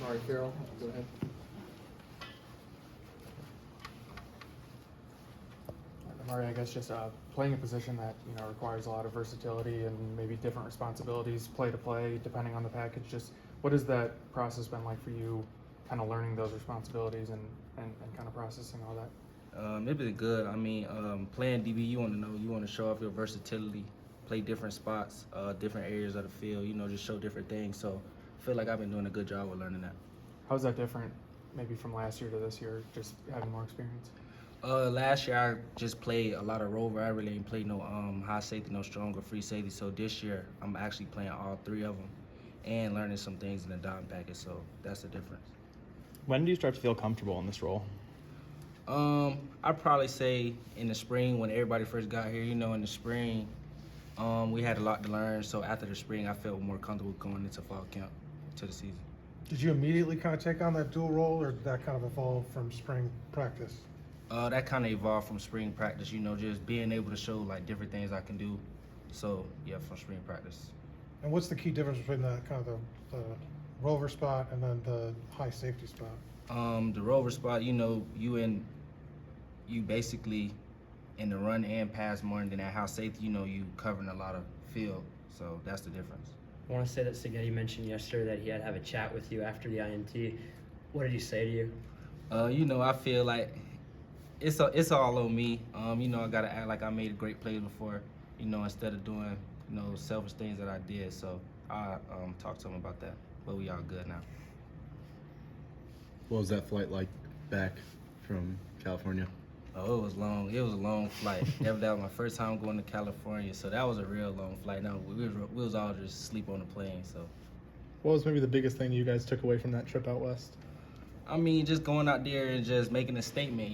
Amare, Ferrell, go ahead. Amare, I guess just playing a position that requires a lot of versatility and maybe different responsibilities, play to play, depending on the package. Just what has that process been like for you, kind of learning those responsibilities and kind of processing all that? It's been good. I mean, playing DB, you want to show off your versatility, play different spots, different areas of the field. Just show different things. So I feel like I've been doing a good job with learning that. How's that different, maybe from last year to this year, just having more experience? Last year I just played a lot of rover. I really ain't played no high safety, no strong or free safety. So this year I'm actually playing all three of them and learning some things in the dime package. So that's the difference. When do you start to feel comfortable in this role? I'd probably say in the spring when everybody first got here. In the spring, we had a lot to learn. So after the spring, I felt more comfortable going into fall camp to the season. Did you immediately kind of take on that dual role, or did that kind of evolve from spring practice? That kind of evolved from spring practice. Just being able to show like different things I can do. So yeah, from spring practice. And what's the key difference between the kind of the rover spot and then the high safety spot? The rover spot, you basically in the run and pass more than that. How safety, you covering a lot of field. So that's the difference. I want to say that Signetti mentioned yesterday that he had to have a chat with you after the INT. What did he say to you? I feel like it's all on me. I gotta act like I made a great play before, instead of doing, selfish things that I did. So I talked to him about that. But we all good now. What was that flight like back from California? Oh, it was long. It was a long flight. That was my first time going to California, so that was a real long flight. No, we was all just asleep on the plane. So, What was maybe the biggest thing you guys took away from that trip out west? I mean, just going out there and just making a statement.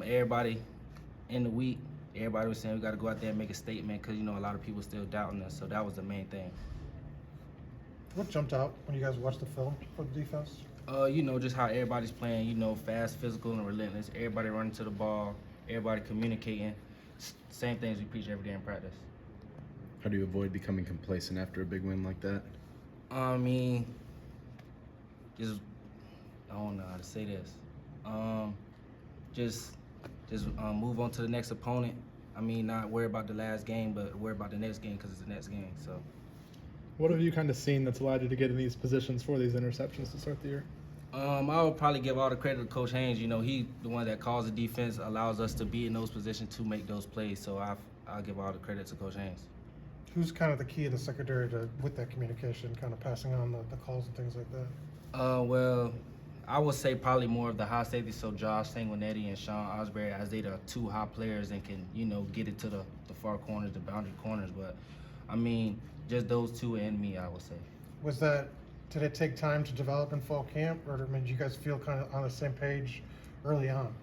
Everybody in the week, everybody was saying we got to go out there and make a statement because a lot of people still doubting us. So that was the main thing. What jumped out when you guys watched the film for the defense? Just how everybody's playing, fast, physical, and relentless. Everybody running to the ball, everybody communicating. Same things we preach every day in practice. How do you avoid becoming complacent after a big win like that? I mean, just, I don't know how to say this. Just move on to the next opponent. I mean, not worry about the last game, but worry about the next game because it's the next game, so. What have you kind of seen that's allowed you to get in these positions for these interceptions to start the year? I would probably give all the credit to Coach Haynes. He's the one that calls the defense, allows us to be in those positions to make those plays. So I'll give all the credit to Coach Haynes. Who's kind of the key in the secondary with that communication, kind of passing on the calls and things like that? Well, I would say probably more of the high safety, so Josh Sanguinetti and Sean Osbury, as they the two high players and can, get it to the far corners, the boundary corners. But, I mean, just those two and me, I would say. Did it take time to develop in fall camp, or did you guys feel kind of on the same page early on?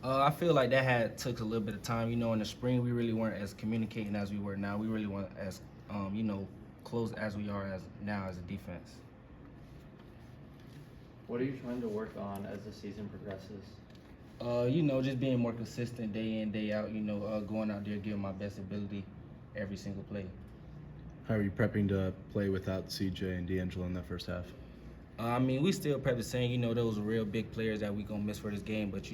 I feel like that took a little bit of time. In the spring, we really weren't as communicating as we were now. We really weren't as, close as we are now as a defense. What are you trying to work on as the season progresses? Just being more consistent day in, day out, going out there, giving my best ability every single play. How are you prepping to play without CJ and D'Angelo in that first half? I mean, we still prep the same. Those are real big players that we gonna miss for this game. But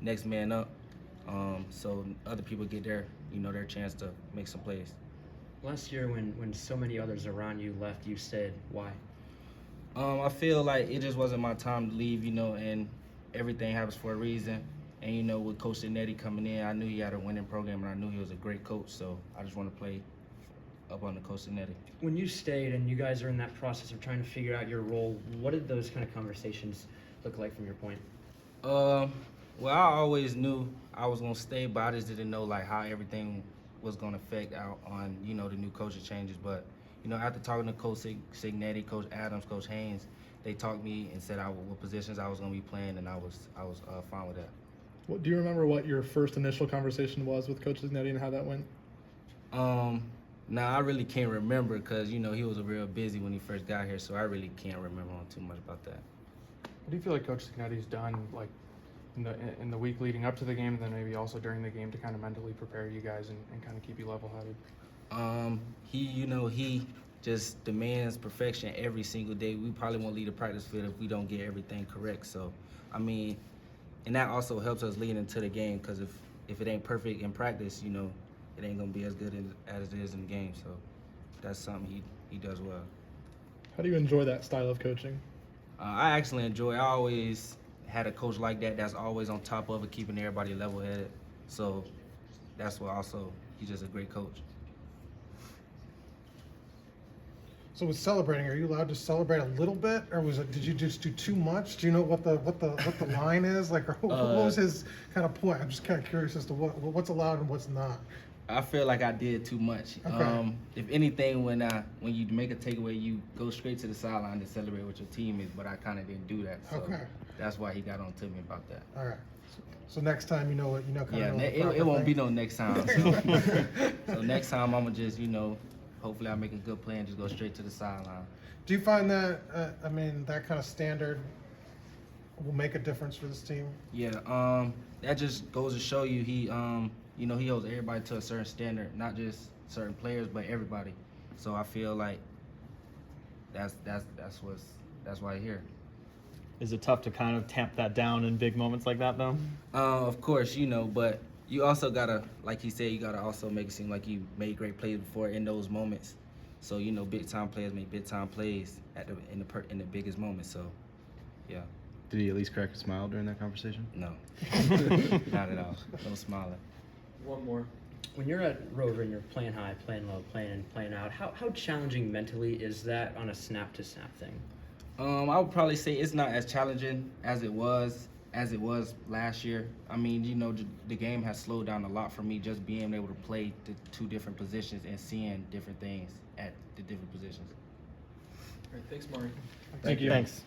next man up. So other people get their chance to make some plays. Last year, when so many others around you left, you said why? I feel like it just wasn't my time to leave. And everything happens for a reason. And with Coach Signetti coming in, I knew he had a winning program, and I knew he was a great coach. So I just want to play up on the Coach Signetti. When you stayed and you guys are in that process of trying to figure out your role, what did those kind of conversations look like from your point? Well, I always knew I was gonna stay, but I just didn't know how everything was gonna affect out on the new coaching changes. But after talking to Coach Signetti, Coach Adams, Coach Haynes, they talked me and said what positions I was gonna be playing, and I was fine with that. Do you remember what your first initial conversation was with Coach Signetti and how that went? Now I really can't remember because he was real busy when he first got here, so I really can't remember too much about that. What do you feel like Coach Signetti's done, in the week leading up to the game, and then maybe also during the game to kind of mentally prepare you guys and kind of keep you level-headed? He just demands perfection every single day. We probably won't leave the practice field if we don't get everything correct. So, I mean, and that also helps us lead into the game because if it ain't perfect in practice, you know, it ain't gonna be as good as it is in the game. So that's something he does well. How do you enjoy that style of coaching? I actually enjoy. I always had a coach like that that's always on top of it, keeping everybody level-headed. So that's what also he's just a great coach. So with celebrating, are you allowed to celebrate a little bit, or did you just do too much? Do you know what the line is? Like, or what was his kind of point? I'm just kind of curious as to what's allowed and what's not. I feel like I did too much. Okay. If anything, when you make a takeaway, you go straight to the sideline to celebrate with your teammates. But I kind of didn't do that. So Okay. that's why he got on to me about that. All right. So next time, kind of know the proper It won't be thing. no next time. So next time, I'ma just hopefully I make a good play and just go straight to the sideline. Do you find that that kind of standard will make a difference for this team? Yeah, that just goes to show you he holds everybody to a certain standard, not just certain players, but everybody. So I feel like that's why you're here. Is it tough to kind of tamp that down in big moments like that, though? Of course, but you also gotta, like he said, you gotta also make it seem like you made great plays before in those moments. So big time players make big time plays in the biggest moments. So, yeah. Did he at least crack a smile during that conversation? No, not at all. No smiling. One more. When you're at Rover and you're playing high, playing low, playing in, playing out, how challenging mentally is that on a snap to snap thing? I would probably say it's not as challenging as it was last year. I mean, the game has slowed down a lot for me just being able to play the two different positions and seeing different things at the different positions. All right, thanks, Mari. Thank you. Thanks.